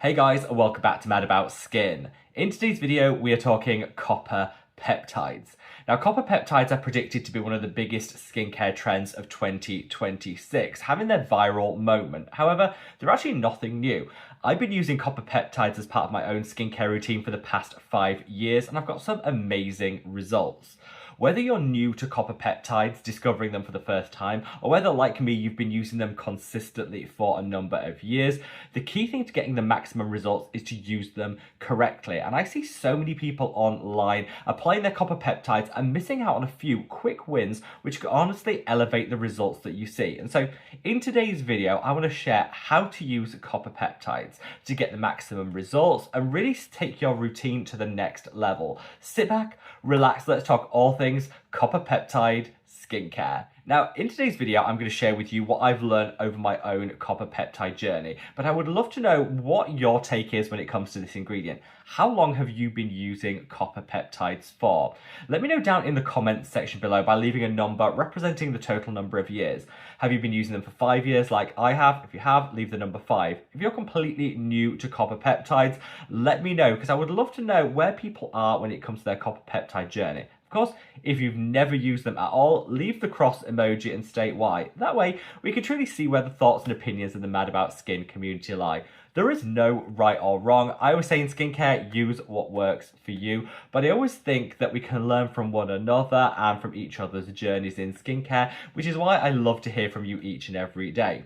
Hey guys, and welcome back to Mad About Skin. In today's video, we are talking copper peptides. Now, copper peptides are predicted to be one of the biggest skincare trends of 2026, having their viral moment. However, they're actually nothing new. I've been using copper peptides as part of my own skincare routine for the past 5 years, and I've got some amazing results. Whether you're new to copper peptides, discovering them for the first time, or whether, like me, you've been using them consistently for a number of years, the key thing to getting the maximum results is to use them correctly. And I see so many people online applying their copper peptides and missing out on a few quick wins, which could honestly elevate the results that you see. And so in today's video, I want to share how to use copper peptides to get the maximum results and really take your routine to the next level. Sit back, relax, let's talk all things copper peptide skincare. Now, in today's video, I'm going to share with you what I've learned over my own copper peptide journey, but I would love to know what your take is when it comes to this ingredient. How long have you been using copper peptides for? Let me know down in the comments section below by leaving a number representing the total number of years. Have you been using them for 5 years like I have? If you have, leave the number 5. If you're completely new to copper peptides, let me know, because I would love to know where people are when it comes to their copper peptide journey. Of course, if you've never used them at all, leave the cross emoji and state why. That way, we can truly see where the thoughts and opinions of the Mad About Skin community lie. There is no right or wrong. I always say in skincare, use what works for you. But I always think that we can learn from one another and from each other's journeys in skincare, which is why I love to hear from you each and every day.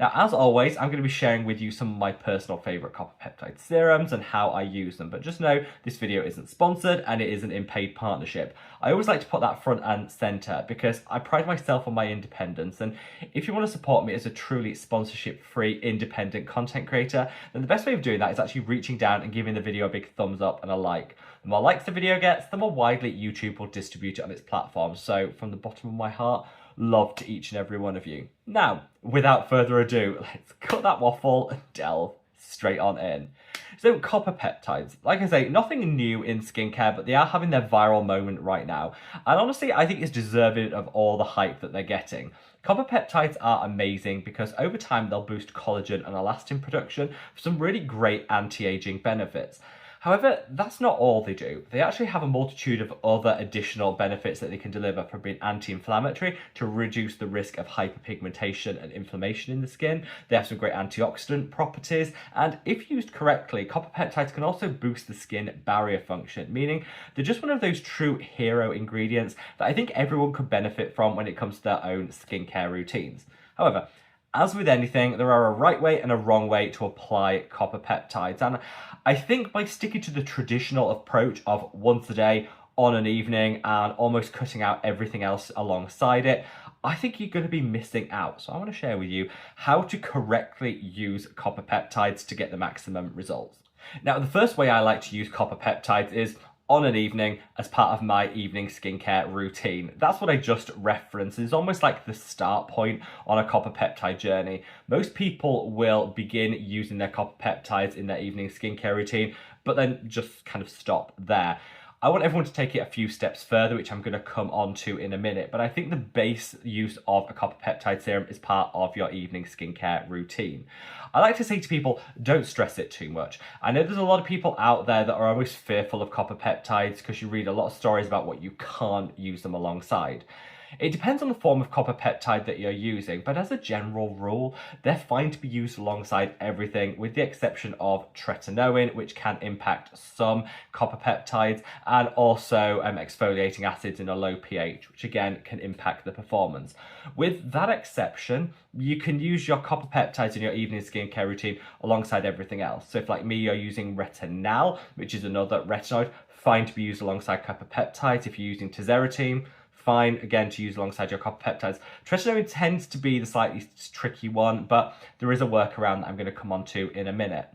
Now, as always, I'm going to be sharing with you some of my personal favorite copper peptide serums and how I use them. But just know this video isn't sponsored and it isn't in paid partnership. I always like to put that front and center because I pride myself on my independence. And if you want to support me as a truly sponsorship-free independent content creator, then the best way of doing that is actually reaching down and giving the video a big thumbs up and a like. The more likes the video gets, the more widely YouTube will distribute it on its platform. So from the bottom of my heart, love to each and every one of you. Now, without further ado, let's cut that waffle and delve straight on in. So copper peptides, like I say, nothing new in skincare, but they are having their viral moment right now. And honestly, I think it's deserving of all the hype that they're getting. Copper peptides are amazing because over time they'll boost collagen and elastin production for some really great anti-aging benefits. However, that's not all they do. They actually have a multitude of other additional benefits that they can deliver, from being anti-inflammatory to reduce the risk of hyperpigmentation and inflammation in the skin. They have some great antioxidant properties, and if used correctly, copper peptides can also boost the skin barrier function, meaning they're just one of those true hero ingredients that I think everyone could benefit from when it comes to their own skincare routines. However, as with anything, there are a right way and a wrong way to apply copper peptides. And I think by sticking to the traditional approach of once a day, on an evening, and almost cutting out everything else alongside it, I think you're going to be missing out. So I want to share with you how to correctly use copper peptides to get the maximum results. Now, the first way I like to use copper peptides is on an evening as part of my evening skincare routine. That's what I just referenced. It's almost like the start point on a copper peptide journey. Most people will begin using their copper peptides in their evening skincare routine, but then just kind of stop there. I want everyone to take it a few steps further, which I'm going to come on to in a minute, but I think the base use of a copper peptide serum is part of your evening skincare routine. I like to say to people, don't stress it too much. I know there's a lot of people out there that are almost fearful of copper peptides because you read a lot of stories about what you can't use them alongside. It depends on the form of copper peptide that you're using, but as a general rule, they're fine to be used alongside everything, with the exception of tretinoin, which can impact some copper peptides, and also exfoliating acids in a low pH, which again can impact the performance. With that exception, you can use your copper peptides in your evening skincare routine alongside everything else. So if, like me, you're using retinal, which is another retinoid, fine to be used alongside copper peptides. If you're using tazarotene, fine, again, to use alongside your copper peptides. Tretinoin tends to be the slightly tricky one, but there is a workaround that I'm going to come on to in a minute.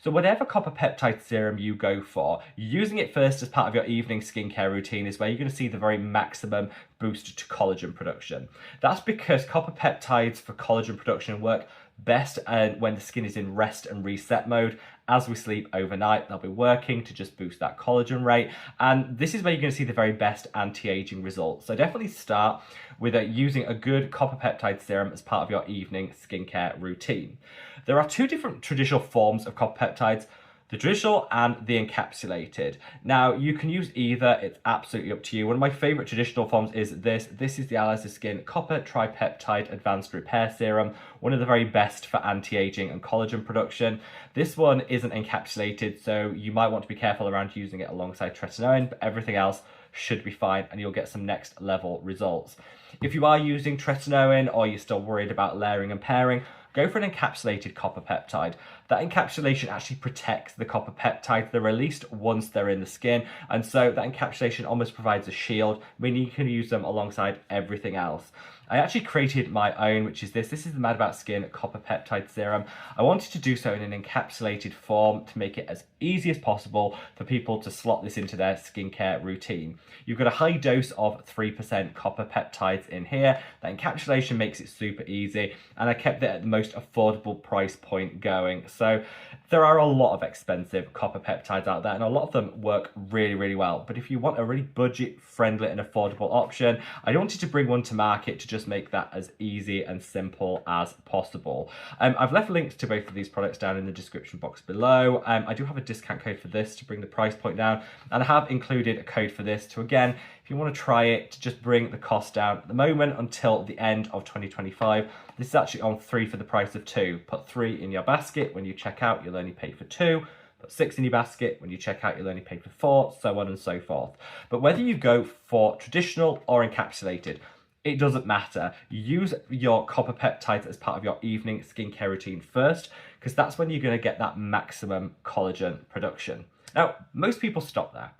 So whatever copper peptide serum you go for, using it first as part of your evening skincare routine is where you're going to see the very maximum boost to collagen production. That's because copper peptides for collagen production work best when the skin is in rest and reset mode. As we sleep overnight, they'll be working to just boost that collagen rate. And this is where you're going to see the very best anti-aging results. So definitely start with using a good copper peptide serum as part of your evening skincare routine. There are two different traditional forms of copper peptides: the traditional and the encapsulated. Now, you can use either, it's absolutely up to you. One of my favorite traditional forms is this. This is the Allies of Skin Copper Tripeptide Advanced Repair Serum, one of the very best for anti-aging and collagen production. This one isn't encapsulated, so you might want to be careful around using it alongside tretinoin, but everything else should be fine and you'll get some next level results. If you are using tretinoin or you're still worried about layering and pairing, go for an encapsulated copper peptide. That encapsulation actually protects the copper peptides. They're released once they're in the skin, and so that encapsulation almost provides a shield, meaning you can use them alongside everything else. I actually created my own, which is this. This is the Mad About Skin Copper Peptide Serum. I wanted to do so in an encapsulated form to make it as easy as possible for people to slot this into their skincare routine. You've got a high dose of 3% copper peptides in here. That encapsulation makes it super easy, and I kept it at the most affordable price point going. So there are a lot of expensive copper peptides out there, and a lot of them work really, really well. But if you want a really budget-friendly and affordable option, I wanted to bring one to market to just make that as easy and simple as possible. I've left links to both of these products down in the description box below. I do have a discount code for this to bring the price point down, and I have included a code for this to, again, if you want to try it, to just bring the cost down at the moment until the end of 2025. This is actually on 3 for the price of 2. Put 3 in your basket. When you check out, you'll only pay for 2. Put 6 in your basket. When you check out, you'll only pay for 4, so on and so forth. But whether you go for traditional or encapsulated, it doesn't matter. Use your copper peptides as part of your evening skincare routine first, because that's when you're going to get that maximum collagen production. Now, most people stop there.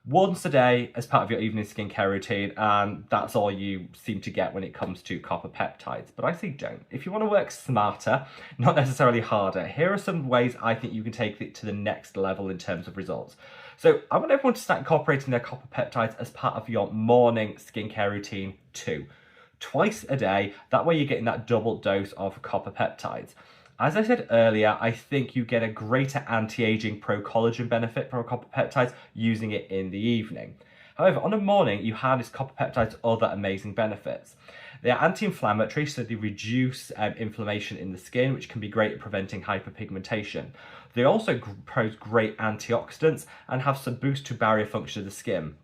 Once a day as part of your evening skincare routine, and that's all you seem to get when it comes to copper peptides. But I say don't. If you want to work smarter, not necessarily harder, here are some ways I think you can take it to the next level in terms of results. So I want everyone to start incorporating their copper peptides as part of your morning skincare routine too. Twice a day, that way you're getting that double dose of copper peptides. As I said earlier, I think you get a greater anti-aging pro-collagen benefit from copper peptides using it in the evening. However, on the morning, you harness copper peptides' other amazing benefits. They are anti-inflammatory, so they reduce inflammation in the skin, which can be great at preventing hyperpigmentation. They also pose great antioxidants and have some boost to barrier function of the skin.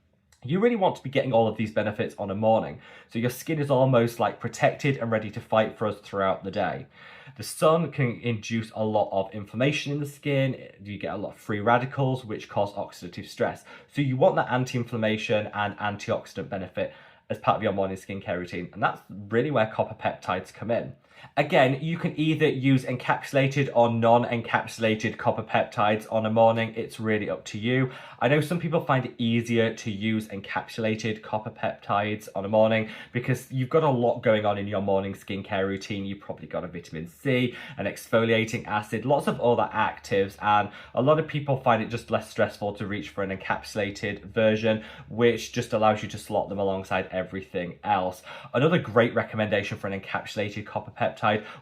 You really want to be getting all of these benefits on a morning, so your skin is almost like protected and ready to fight for us throughout the day. The sun can induce a lot of inflammation in the skin. You get a lot of free radicals, which cause oxidative stress. So you want that anti-inflammation and antioxidant benefit as part of your morning skincare routine, and that's really where copper peptides come in. Again, you can either use encapsulated or non-encapsulated copper peptides on a morning. It's really up to you. I know some people find it easier to use encapsulated copper peptides on a morning because you've got a lot going on in your morning skincare routine. You've probably got a vitamin C, an exfoliating acid, lots of other actives, and a lot of people find it just less stressful to reach for an encapsulated version, which just allows you to slot them alongside everything else. Another great recommendation for an encapsulated copper peptide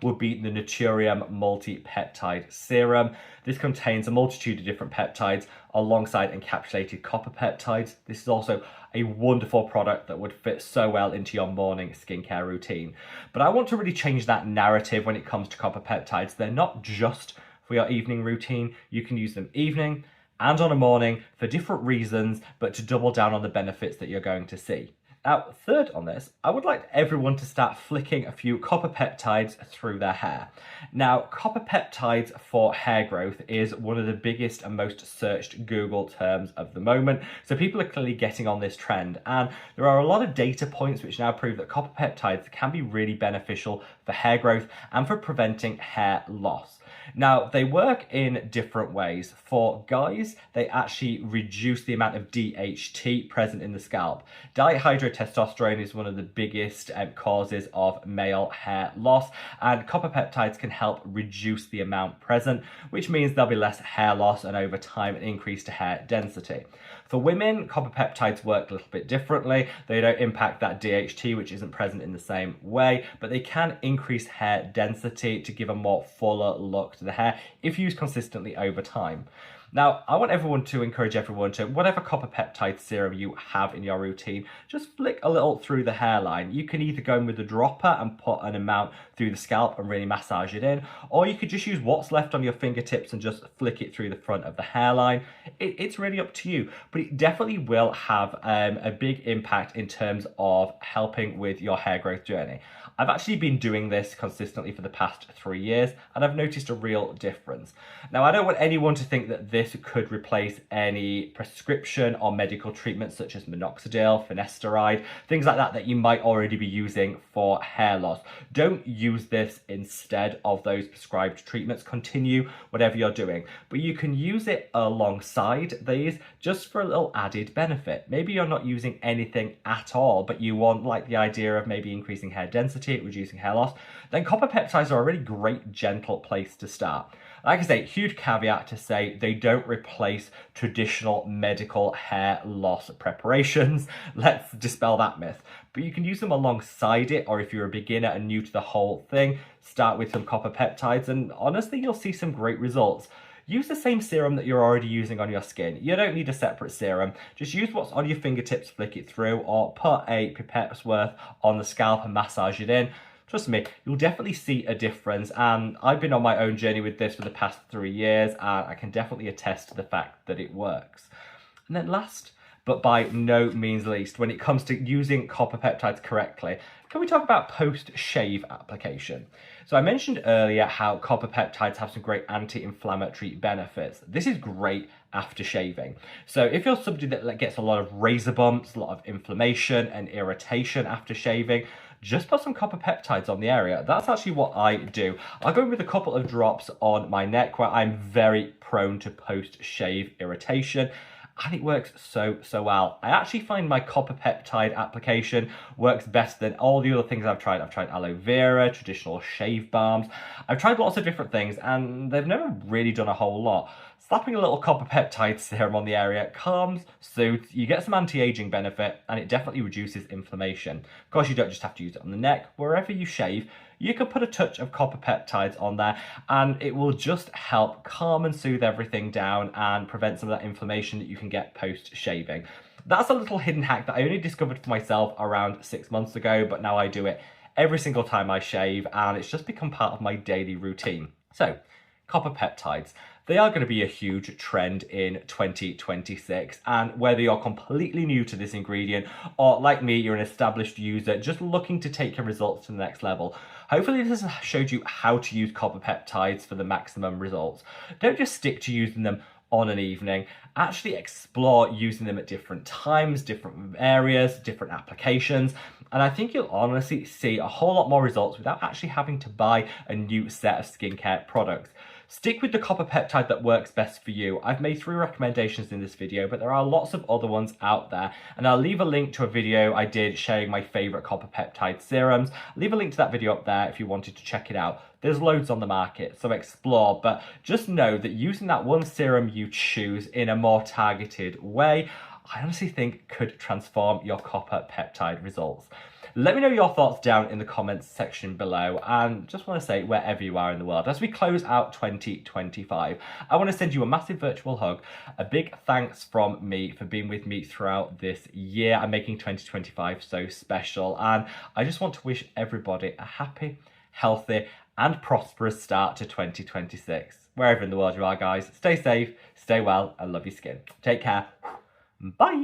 would be the Naturium multi-peptide serum. This contains a multitude of different peptides alongside encapsulated copper peptides. This is also a wonderful product that would fit so well into your morning skincare routine. But I want to really change that narrative when it comes to copper peptides. They're not just for your evening routine. You can use them evening and on a morning for different reasons, but to double down on the benefits that you're going to see. Now, third on this, I would like everyone to start flicking a few copper peptides through their hair. Now, copper peptides for hair growth is one of the biggest and most searched Google terms of the moment, so people are clearly getting on this trend, and there are a lot of data points which now prove that copper peptides can be really beneficial for hair growth and for preventing hair loss. Now, they work in different ways. For guys, they actually reduce the amount of DHT present in the scalp. Dihydrotestosterone is one of the biggest causes of male hair loss, and copper peptides can help reduce the amount present, which means there'll be less hair loss and over time an increased hair density. For women, copper peptides work a little bit differently. They don't impact that DHT, which isn't present in the same way, but they can increase hair density to give a more fuller look to the hair if used consistently over time. Now, I want to encourage everyone to, whatever copper peptide serum you have in your routine, just flick a little through the hairline. You can either go in with a dropper and put an amount through the scalp and really massage it in, or you could just use what's left on your fingertips and just flick it through the front of the hairline. It's really up to you, but it definitely will have a big impact in terms of helping with your hair growth journey. I've actually been doing this consistently for the past 3 years, and I've noticed a real difference. Now, I don't want anyone to think that this could replace any prescription or medical treatments such as minoxidil, finasteride, things like that you might already be using for hair loss. Don't use this instead of those prescribed treatments. Continue whatever you're doing, but you can use it alongside these just for a little added benefit. Maybe you're not using anything at all, but you want like the idea of maybe increasing hair density, reducing hair loss, then copper peptides are a really great, gentle place to start. Like I say, huge caveat to say they don't replace traditional medical hair loss preparations. Let's dispel that myth. But you can use them alongside it, or if you're a beginner and new to the whole thing, start with some copper peptides, and honestly, you'll see some great results. Use the same serum that you're already using on your skin. You don't need a separate serum. Just use what's on your fingertips, flick it through, or put a pipette's worth on the scalp and massage it in. Trust me, you'll definitely see a difference, and I've been on my own journey with this for the past 3 years, and I can definitely attest to the fact that it works. And then last, but by no means least, when it comes to using copper peptides correctly, can we talk about post-shave application? So I mentioned earlier how copper peptides have some great anti-inflammatory benefits. This is great after shaving. So if you're somebody that gets a lot of razor bumps, a lot of inflammation and irritation after shaving, just put some copper peptides on the area. That's actually what I do. I go in with a couple of drops on my neck where I'm very prone to post-shave irritation, and it works so well. I actually find my copper peptide application works best than all the other things I've tried. I've tried aloe vera, traditional shave balms. I've tried lots of different things, and they've never really done a whole lot. Slapping a little copper peptide serum on the area calms, soothes, you get some anti-aging benefit, and it definitely reduces inflammation. Of course, you don't just have to use it on the neck. Wherever you shave, you can put a touch of copper peptides on there, and it will just help calm and soothe everything down and prevent some of that inflammation that you can get post-shaving. That's a little hidden hack that I only discovered for myself around 6 months ago, but now I do it every single time I shave, and it's just become part of my daily routine. So, copper peptides. They are going to be a huge trend in 2026, and whether you're completely new to this ingredient or like me, you're an established user just looking to take your results to the next level, hopefully this has showed you how to use copper peptides for the maximum results. Don't just stick to using them on an evening. Actually explore using them at different times, different areas, different applications, and I think you'll honestly see a whole lot more results without actually having to buy a new set of skincare products. Stick with the copper peptide that works best for you. I've made 3 recommendations in this video, but there are lots of other ones out there, and I'll leave a link to a video I did sharing my favorite copper peptide serums. I'll leave a link to that video up there if you wanted to check it out. There's loads on the market, so explore, but just know that using that one serum you choose in a more targeted way, I honestly think could transform your copper peptide results. Let me know your thoughts down in the comments section below, and just want to say, wherever you are in the world, as we close out 2025, I want to send you a massive virtual hug, a big thanks from me for being with me throughout this year and making 2025 so special, and I just want to wish everybody a happy, healthy and prosperous start to 2026. Wherever in the world you are, guys, stay safe, stay well, and love your skin. Take care. Bye.